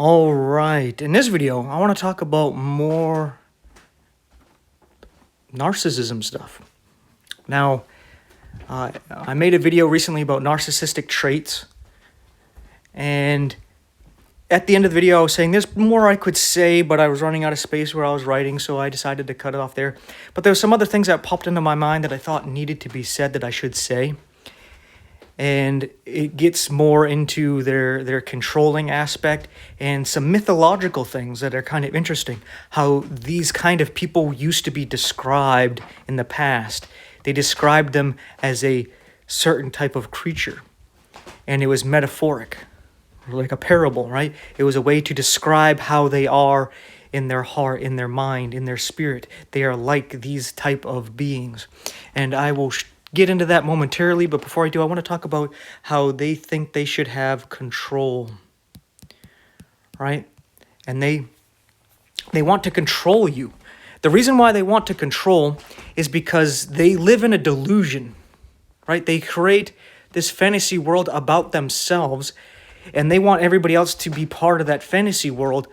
All right, in this video, I want to talk about more narcissism stuff. Now, I made a video recently about narcissistic traits, and at the end of the video, I was saying there's more I could say, but I was running out of space where I was writing, so I decided to cut it off there. But there were some other things that popped into my mind that I thought needed to be said that I should say. And it gets more into their controlling aspect and some mythological things that are kind of interesting. How these kind of people used to be described in the past. They described them as a certain type of creature. And it was metaphoric, like a parable, right? It was a way to describe how they are in their heart, in their mind, in their spirit. They are like these type of beings. And I will get into that momentarily, but before I do, I want to talk about how they think they should have control, right? And they want to control you. The reason why they want to control is because they live in a delusion, right? They create this fantasy world about themselves, and they want everybody else to be part of that fantasy world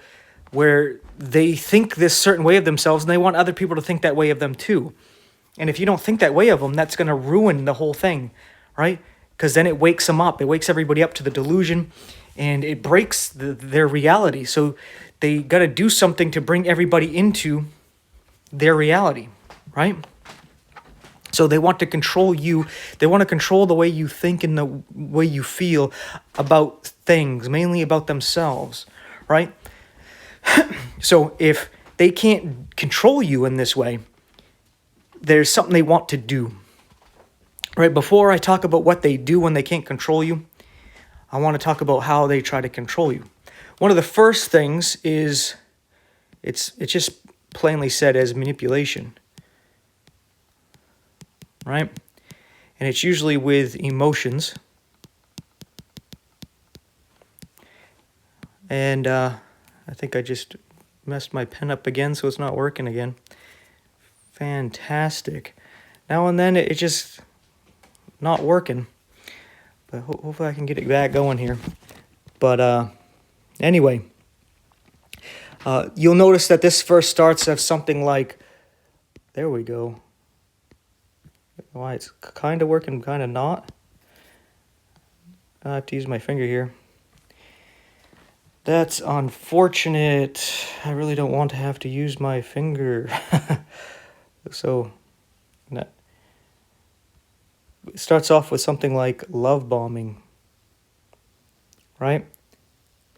where they think this certain way of themselves, and they want other people to think that way of them too. And if you don't think that way of them, that's going to ruin the whole thing, right? Because then it wakes them up. It wakes everybody up to the delusion, and it breaks their reality. So they got to do something to bring everybody into their reality, right? So they want to control you. They want to control the way you think and the way you feel about things, mainly about themselves, right? So if they can't control you in this way, there's something they want to do, right? Before I talk about what they do when they can't control you, I want to talk about how they try to control you. One of the first things is, it's just plainly said as manipulation, right? And it's usually with emotions. And I think I just messed my pen up again, so it's not working again. Fantastic. Now and then it's just not working, but hopefully I can get it back going here. But anyway, you'll notice that this verse starts as something like, there we go. Why, it's kind of working, kind of not. I have to use my finger here. That's unfortunate. I really don't want to have to use my finger. So it starts off with something like love bombing, right?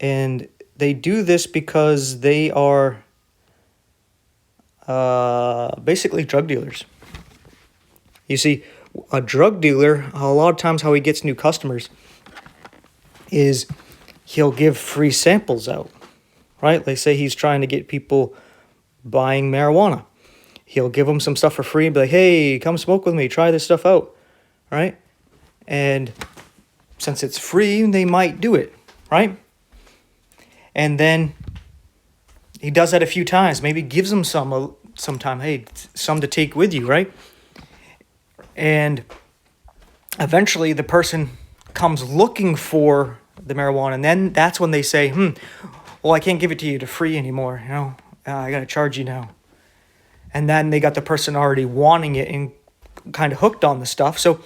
And they do this because they are basically drug dealers. You see, a drug dealer, a lot of times how he gets new customers is he'll give free samples out, right? They say he's trying to get people buying marijuana. He'll give them some stuff for free and be like, hey, come smoke with me. Try this stuff out, right? And since it's free, they might do it, right? And then he does that a few times. Maybe gives them some time. Hey, some to take with you, right? And eventually the person comes looking for the marijuana. And then that's when they say, well, I can't give it to you to free anymore. You know, I got to charge you now. And then they got the person already wanting it and kind of hooked on the stuff. So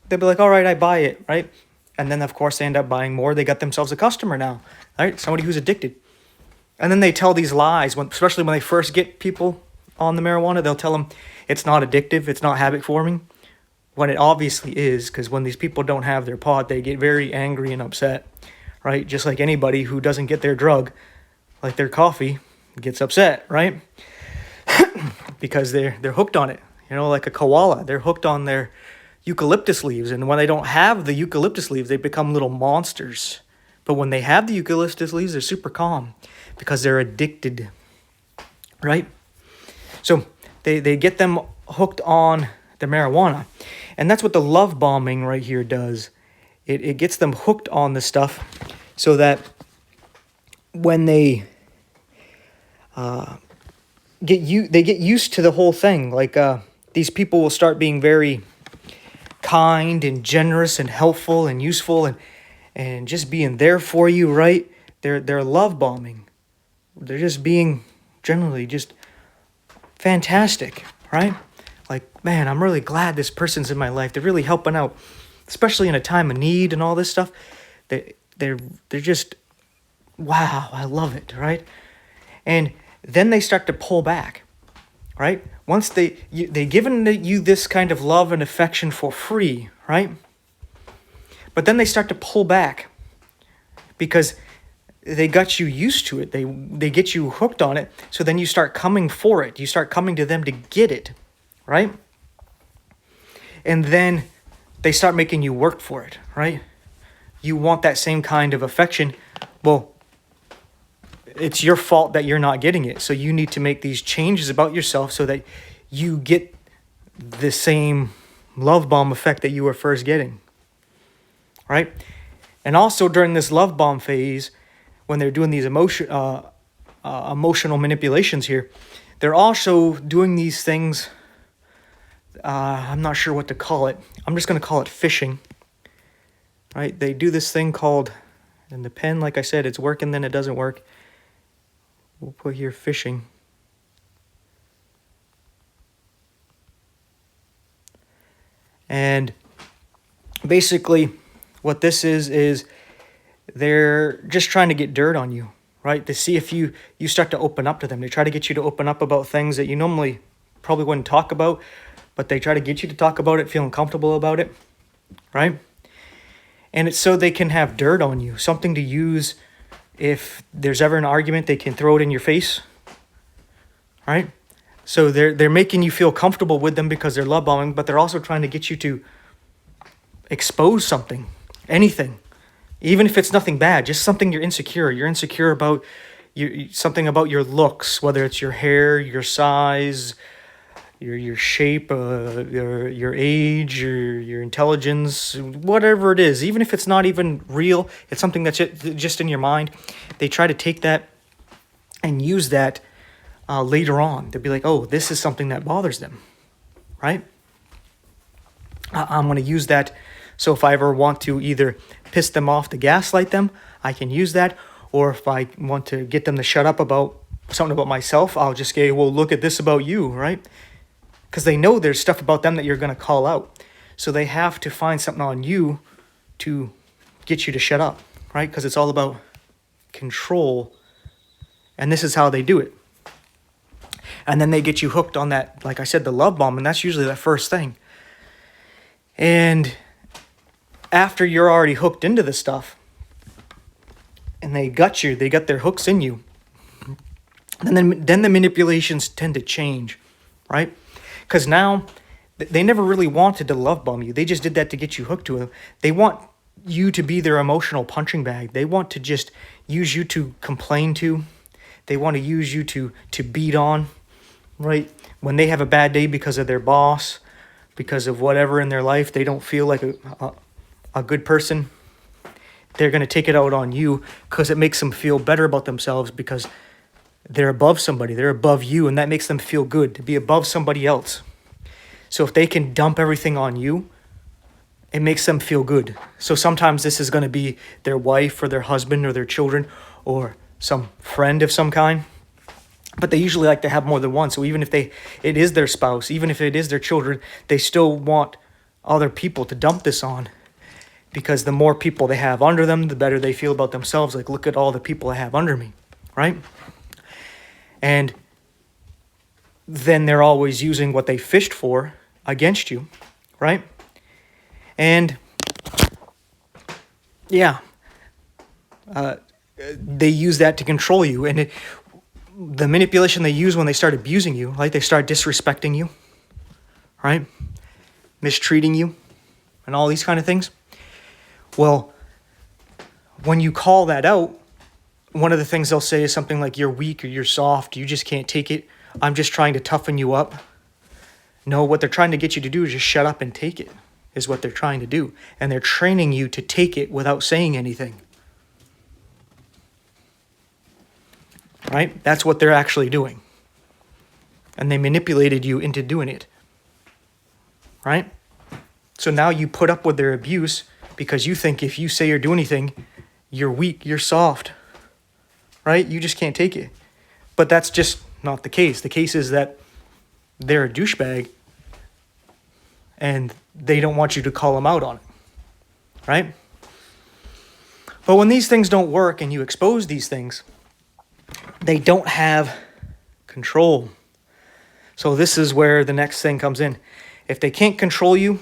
they'll be like, all right, I buy it, right? And then, of course, they end up buying more. They got themselves a customer now, right? Somebody who's addicted. And then they tell these lies, especially when they first get people on the marijuana. They'll tell them it's not addictive, it's not habit forming, when it obviously is, because when these people don't have their pot, they get very angry and upset, right? Just like anybody who doesn't get their drug, like their coffee, gets upset, right? Because they're hooked on it, you know, like a koala. They're hooked on their eucalyptus leaves, and when they don't have the eucalyptus leaves, they become little monsters. But when they have the eucalyptus leaves, they're super calm because they're addicted, right? So they get them hooked on the marijuana, and that's what the love bombing right here does. It gets them hooked on the stuff so that when they get used to the whole thing. Like these people will start being very kind and generous and helpful and useful and just being there for you, right? They're love bombing. They're just being generally just fantastic, right? Like, man, I'm really glad this person's in my life. They're really helping out, especially in a time of need and all this stuff. They're just, wow, I love it, right? And then they start to pull back, right? Once they given you this kind of love and affection for free, right? But then they start to pull back because they got you used to it. They get you hooked on it. So then you start coming for it. You start coming to them to get it, right? And then they start making you work for it, right? You want that same kind of affection. Well, it's your fault that you're not getting it. So you need to make these changes about yourself so that you get the same love bomb effect that you were first getting, right? And also during this love bomb phase, when they're doing these emotional manipulations here, they're also doing these things. I'm not sure what to call it. I'm just going to call it phishing, right? They do this thing called, and the pen, like I said, it's working, then it doesn't work. We'll put here phishing. And basically what this is they're just trying to get dirt on you, right? To see if you start to open up to them. They try to get you to open up about things that you normally probably wouldn't talk about, but they try to get you to talk about it, feeling comfortable about it, right? And it's so they can have dirt on you, something to use if there's ever an argument, they can throw it in your face, right? So they're making you feel comfortable with them because they're love bombing, but they're also trying to get you to expose something, anything, even if it's nothing bad, just something you're insecure. You're insecure about something about your looks, whether it's your hair, your size, your shape, your age, your intelligence, whatever it is. Even if it's not even real, it's something that's just in your mind. They try to take that and use that later on. They'll be like, oh, this is something that bothers them, right? I'm going to use that. So if I ever want to either piss them off to gaslight them, I can use that. Or if I want to get them to shut up about something about myself, I'll just say, well, look at this about you, right? Because they know there's stuff about them that you're going to call out. So they have to find something on you to get you to shut up, right? Because it's all about control. And this is how they do it. And then they get you hooked on that, like I said, the love bomb. And that's usually the first thing. And after you're already hooked into this stuff, and they got their hooks in you, and then the manipulations tend to change, right? Because now they never really wanted to love bomb you. They just did that to get you hooked to them. They want you to be their emotional punching bag. They want to just use you to complain to. They want to use you to beat on, right? When they have a bad day because of their boss, because of whatever in their life, they don't feel like a good person. They're going to take it out on you because it makes them feel better about themselves because they're above somebody. They're above you, and that makes them feel good to be above somebody else. So if they can dump everything on you, it makes them feel good. So sometimes this is going to be their wife or their husband or their children or some friend of some kind. But they usually like to have more than one. So even if it is their spouse, even if it is their children, they still want other people to dump this on. Because the more people they have under them, the better they feel about themselves. Like, look at all the people I have under me, right? And then they're always using what they fished for against you, right? And yeah, they use that to control you. And the manipulation they use when they start abusing you, like they start disrespecting you, right? Mistreating you and all these kind of things. Well, when you call that out, one of the things they'll say is something like, you're weak or you're soft, you just can't take it. I'm just trying to toughen you up. No, what they're trying to get you to do is just shut up and take it, is what they're trying to do. And they're training you to take it without saying anything. Right? That's what they're actually doing. And they manipulated you into doing it. Right? So now you put up with their abuse because you think if you say or do anything, you're weak, you're soft. right? You just can't take it. But that's just not the case. The case is that they're a douchebag and they don't want you to call them out on it, right? But when these things don't work and you expose these things, they don't have control. So this is where the next thing comes in. If they can't control you,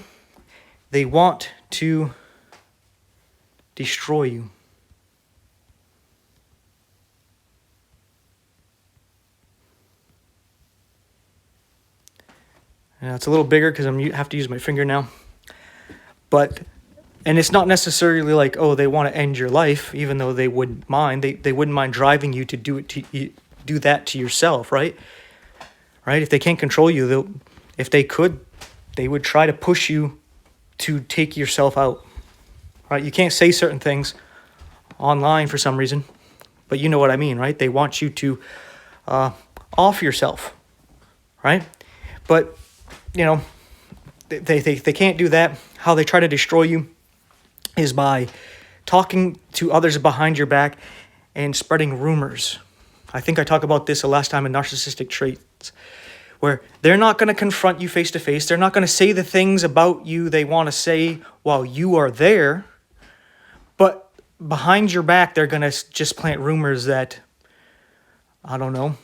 they want to destroy you. Now it's a little bigger because I have to use my finger now. And it's not necessarily like, oh, they want to end your life, even though they wouldn't mind. They wouldn't mind driving you to do that to yourself, right? Right? If they can't control you, if they could, they would try to push you to take yourself out, right? You can't say certain things online for some reason, but you know what I mean, right? They want you to off yourself, right? But they can't do that. How they try to destroy you is by talking to others behind your back and spreading rumors. I think I talked about this the last time in narcissistic traits, where they're not going to confront you face to face. They're not going to say the things about you they want to say while you are there. But behind your back, they're going to just plant rumors that, I don't know,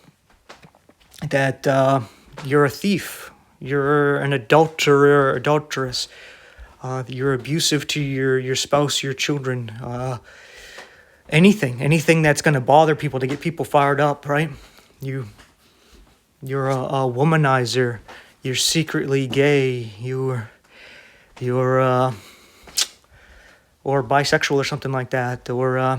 that you're a thief, you're an adulterer or adulteress, you're abusive to your spouse, your children, anything that's going to bother people, to get people fired up, right? You're a womanizer, you're secretly gay, you're or bisexual or something like that, or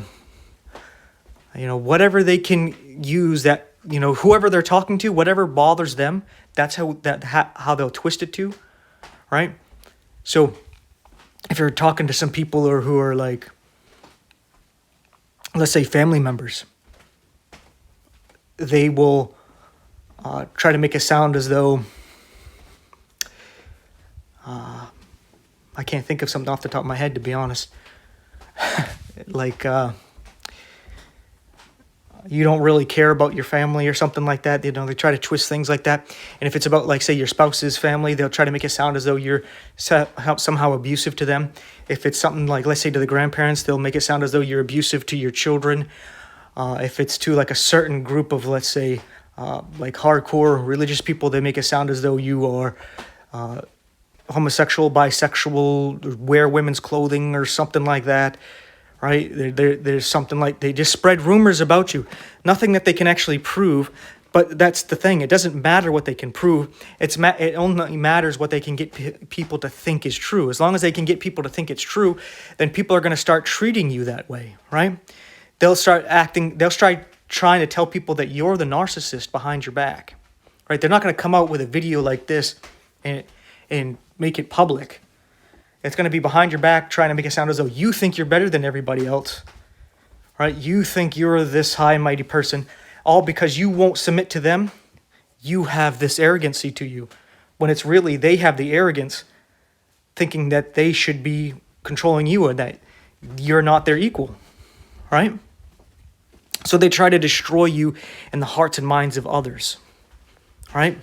whatever they can use, that whoever they're talking to, whatever bothers them, that's how they'll twist it to, right? So if you're talking to some people who are like, let's say family members, they will try to make it sound as though, I can't think of something off the top of my head, to be honest. Like, you don't really care about your family or something like that. They try to twist things like that. And if it's about, like, say, your spouse's family, they'll try to make it sound as though you're somehow abusive to them. If it's something like, let's say, to the grandparents, they'll make it sound as though you're abusive to your children. If it's to, like, a certain group of, let's say, like hardcore religious people, they make it sound as though you are homosexual, bisexual, wear women's clothing or something like that, right? There's something like, they just spread rumors about you. Nothing that they can actually prove, but that's the thing. It doesn't matter what they can prove. It only matters what they can get people to think is true. As long as they can get people to think it's true, then people are going to start treating you that way, right? They'll start trying to tell people that you're the narcissist behind your back, right? They're not going to come out with a video like this and make it public. It's going to be behind your back, trying to make it sound as though you think you're better than everybody else, right? You think you're this high and mighty person, all because you won't submit to them. You have this arrogancy to you, when it's really they have the arrogance, thinking that they should be controlling you and that you're not their equal, right? So they try to destroy you in the hearts and minds of others, right?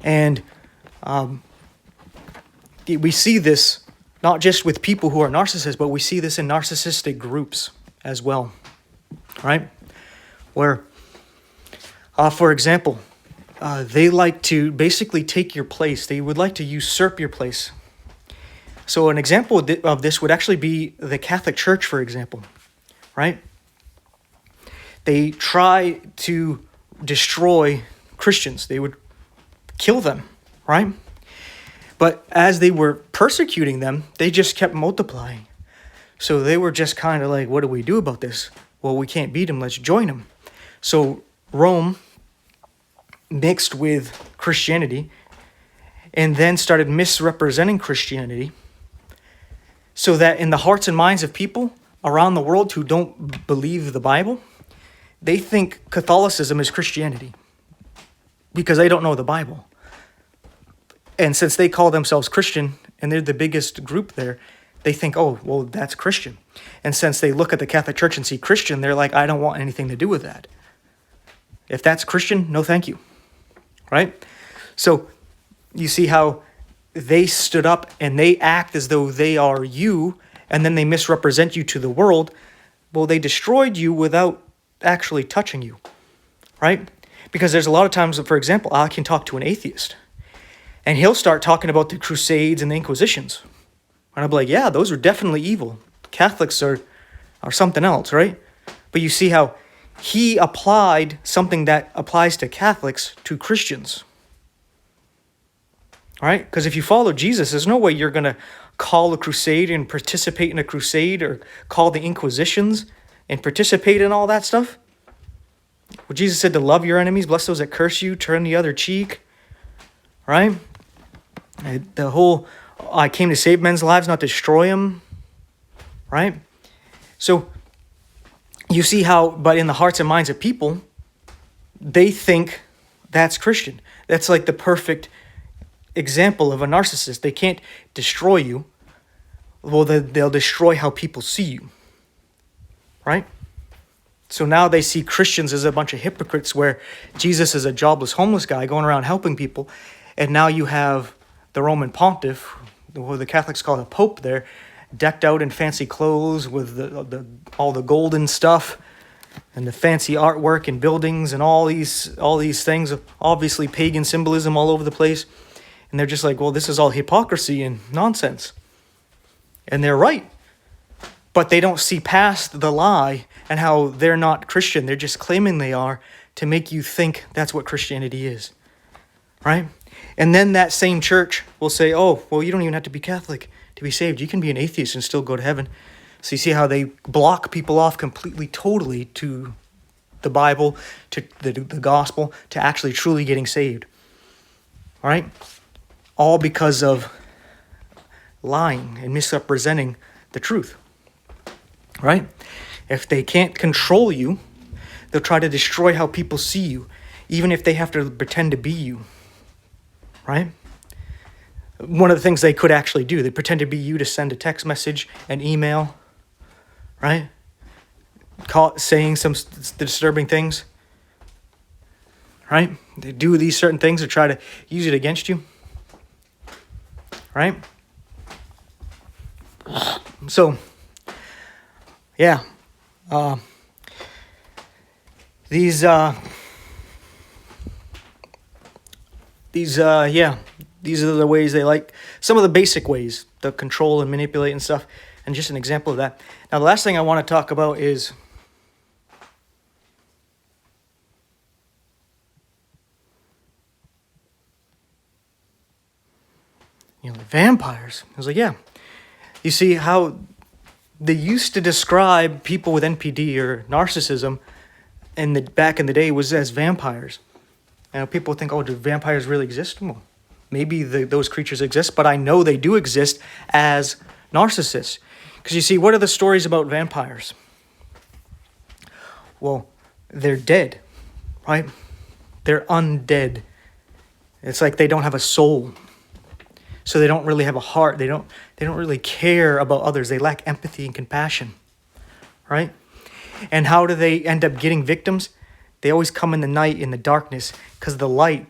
And we see this not just with people who are narcissists, but we see this in narcissistic groups as well, right? Where, for example, they like to basically take your place. They would like to usurp your place. So an example of this would actually be the Catholic Church, for example, right? They try to destroy Christians. They would kill them, right? But as they were persecuting them, they just kept multiplying. So they were just kind of like, what do we do about this? Well, we can't beat them. Let's join them. So Rome mixed with Christianity and then started misrepresenting Christianity, so that in the hearts and minds of people around the world who don't believe the Bible, they think Catholicism is Christianity because they don't know the Bible. And since they call themselves Christian and they're the biggest group there, they think, oh, well, that's Christian. And since they look at the Catholic Church and see Christian, they're like, I don't want anything to do with that. If that's Christian, no thank you, right? So you see how they stood up and they act as though they are you, and then they misrepresent you to the world. Well, they destroyed you without actually touching you, right? Because there's a lot of times, for example, I can talk to an atheist, and he'll start talking about the Crusades and the Inquisitions. And I'll be like, yeah, those are definitely evil. Catholics are something else, right? But you see how he applied something that applies to Catholics to Christians. All right? Because if you follow Jesus, there's no way you're going to call a crusade and participate in a crusade, or call the Inquisitions and participate in all that stuff. Well, Jesus said to love your enemies, bless those that curse you, turn the other cheek. Right? The whole, I came to save men's lives, not destroy them. Right? So you see how, but in the hearts and minds of people, they think that's Christian. That's like the perfect example of a narcissist. They can't destroy you. Well, they'll destroy how people see you. Right? So now they see Christians as a bunch of hypocrites, where Jesus is a jobless homeless guy going around helping people. And now you have the Roman pontiff, who the Catholics call the Pope there, decked out in fancy clothes with all the golden stuff and the fancy artwork and buildings and all these things, obviously pagan symbolism all over the place. And they're just like, well, this is all hypocrisy and nonsense. And they're right. But they don't see past the lie and how they're not Christian. They're just claiming they are to make you think that's what Christianity is. Right? And then that same church will say, oh, well, you don't even have to be Catholic to be saved. You can be an atheist and still go to heaven. So you see how they block people off completely, totally to the Bible, to the gospel, to actually truly getting saved. All right? All because of lying and misrepresenting the truth. Right? If they can't control you, they'll try to destroy how people see you, even if they have to pretend to be you. Right? One of the things they could actually do, they pretend to be you to send a text message, an email, right? Saying some disturbing things, right? They do these certain things to try to use it against you, right? So, yeah, these are the ways they like, some of the basic ways to control and manipulate and stuff, and just an example of that. Now, the last thing I want to talk about is vampires. I was like, yeah. You see how they used to describe people with NPD or narcissism back in the day was as vampires. Now, people think, oh, do vampires really exist? Well, maybe those creatures exist, but I know they do exist as narcissists. Because you see, what are the stories about vampires? Well, they're dead, right? They're undead. It's like they don't have a soul. So they don't really have a heart. They don't really care about others. They lack empathy and compassion, right? And how do they end up getting victims? They always come in the night, in the darkness, because the light,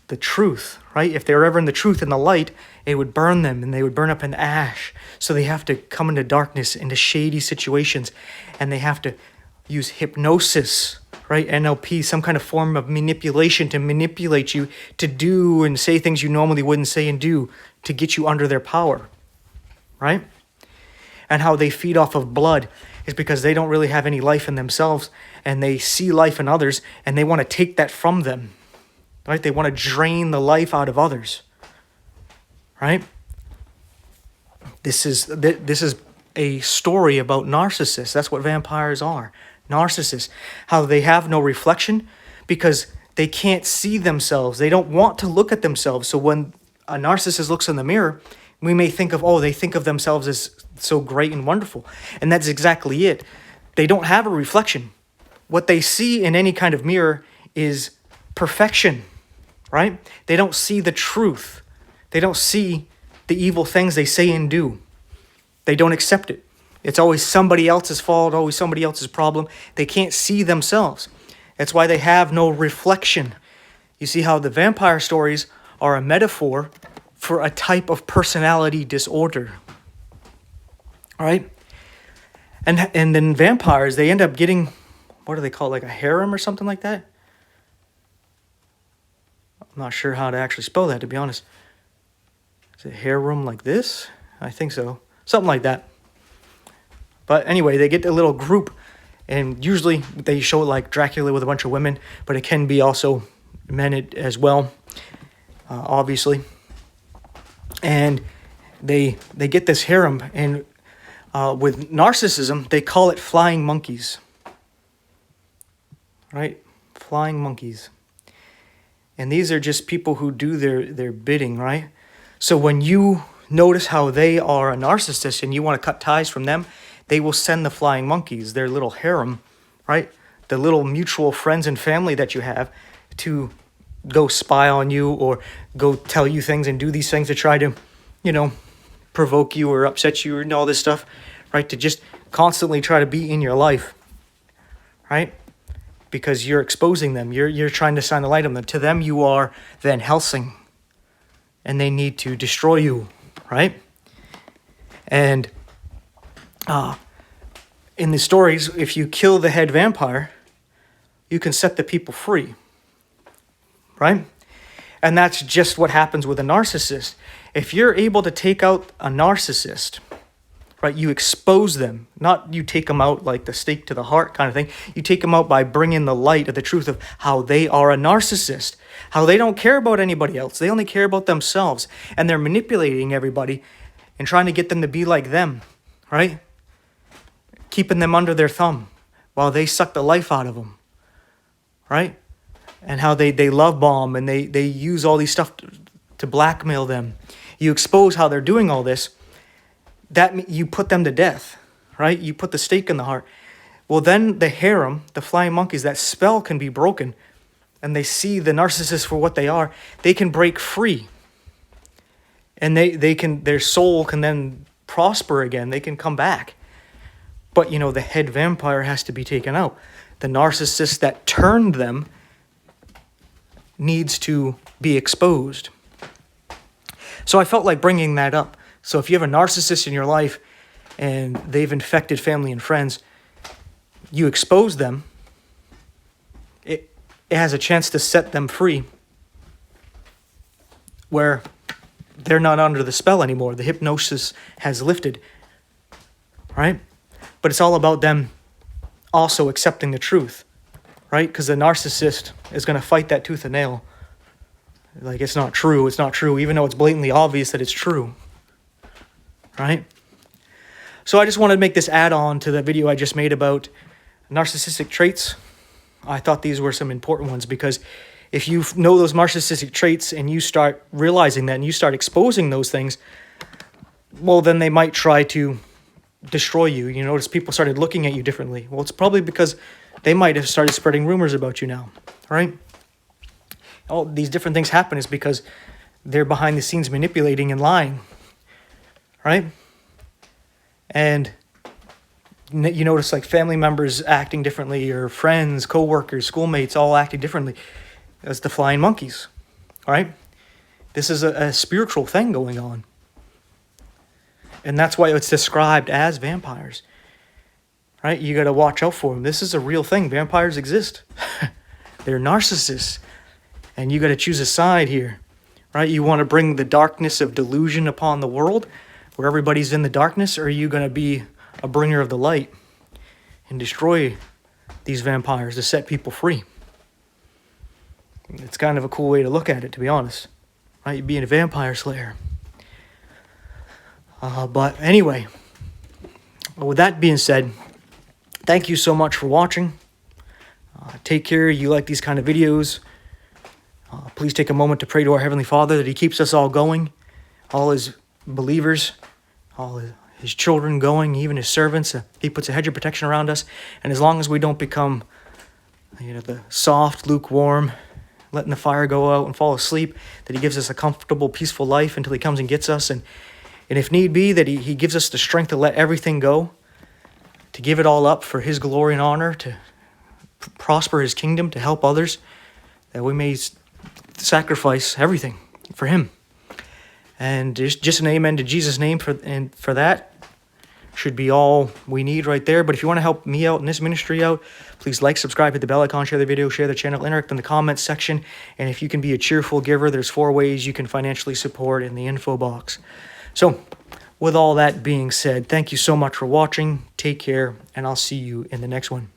the truth, right? If they were ever in the truth, in the light, it would burn them and they would burn up in ash. So they have to come into darkness, into shady situations, and they have to use hypnosis, right? NLP, some kind of form of manipulation to manipulate you to do and say things you normally wouldn't say and do to get you under their power, right? And how they feed off of blood is because they don't really have any life in themselves, and they see life in others, and they want to take that from them, right? They want to drain the life out of others, right? This is a story about narcissists. That's what vampires are. Narcissists. How they have no reflection because they can't see themselves. They don't want to look at themselves. So when a narcissist looks in the mirror, we may think of, oh, they think of themselves as so great and wonderful. And that's exactly it. They don't have a reflection. What they see in any kind of mirror is perfection, right? They don't see the truth. They don't see the evil things they say and do, They don't accept it. It's always somebody else's fault, always somebody else's problem. They can't see themselves. That's why they have no reflection. You see how the vampire stories are a metaphor for a type of personality disorder. All right? And then vampires, they end up getting, what do they call it, like a harem or something like that? I'm not sure how to actually spell that, to be honest. Is it harem like this? I think so. Something like that. But anyway, they get a little group, and usually they show it like Dracula with a bunch of women, but it can be also men as well, obviously. And they get this harem, and with narcissism, they call it flying monkeys. Right? Flying monkeys. And these are just people who do their bidding, right? So when you notice how they are a narcissist and you want to cut ties from them, they will send the flying monkeys, their little harem, right? The little mutual friends and family that you have, to go spy on you or go tell you things and do these things to try to, provoke you or upset you and all this stuff, right? To just constantly try to be in your life, right? Because you're exposing them. You're trying to shine the light on them. To them, you are Van Helsing, and they need to destroy you, right? And in the stories, if you kill the head vampire, you can set the people free, right? And that's just what happens with a narcissist. If you're able to take out a narcissist, right, you expose them. Not you take them out like the stake to the heart kind of thing. You take them out by bringing the light of the truth of how they are a narcissist, how they don't care about anybody else. They only care about themselves, and they're manipulating everybody and trying to get them to be like them, right? Keeping them under their thumb while they suck the life out of them, right? And how they love bomb and they use all these stuff to blackmail them. You expose how they're doing all this. That you put them to death, right? You put the stake in the heart. Well, then the harem, the flying monkeys, that spell can be broken, and they see the narcissists for what they are. They can break free, and their soul can then prosper again. They can come back. But the head vampire has to be taken out. The narcissist that turned them needs to be exposed. So I felt like bringing that up. So if you have a narcissist in your life and they've infected family and friends, you expose them, it has a chance to set them free where they're not under the spell anymore. The hypnosis has lifted, right? But it's all about them also accepting the truth, right? Because the narcissist is going to fight that tooth and nail. Like, it's not true, even though it's blatantly obvious that it's true. Right? So I just wanted to make this add-on to the video I just made about narcissistic traits. I thought these were some important ones because if you know those narcissistic traits and you start realizing that and you start exposing those things, well, then they might try to destroy you. You notice people started looking at you differently. Well, it's probably because they might have started spreading rumors about you now, right? All these different things happen is because they're behind the scenes manipulating and lying. Right? And you notice like family members acting differently, or friends, co-workers, schoolmates all acting differently as the flying monkeys. Right? This is a spiritual thing going on. And that's why it's described as vampires. Right? You got to watch out for them. This is a real thing. Vampires exist. They're narcissists. And you got to choose a side here. Right? You want to bring the darkness of delusion upon the world, where everybody's in the darkness, or are you going to be a bringer of the light and destroy these vampires to set people free? It's kind of a cool way to look at it, to be honest. Right? Being a vampire slayer. But anyway, with that being said, thank you so much for watching. Take care. You like these kind of videos. Please take a moment to pray to our Heavenly Father that He keeps us all going, all His believers, all His children going, even His servants. He puts a hedge of protection around us. And as long as we don't become the soft, lukewarm, letting the fire go out and fall asleep, that He gives us a comfortable, peaceful life until He comes and gets us. And And if need be, that he gives us the strength to let everything go, to give it all up for his glory and honor, to prosper his kingdom, to help others, that we may sacrifice everything for him. And just an amen to Jesus' name for that. Should be all we need right there. But if you want to help me out and this ministry out, please like, subscribe, hit the bell icon, share the video, share the channel, interact in the comments section. And if you can be a cheerful giver, there's 4 ways you can financially support in the info box. So with all that being said, thank you so much for watching. Take care, and I'll see you in the next one.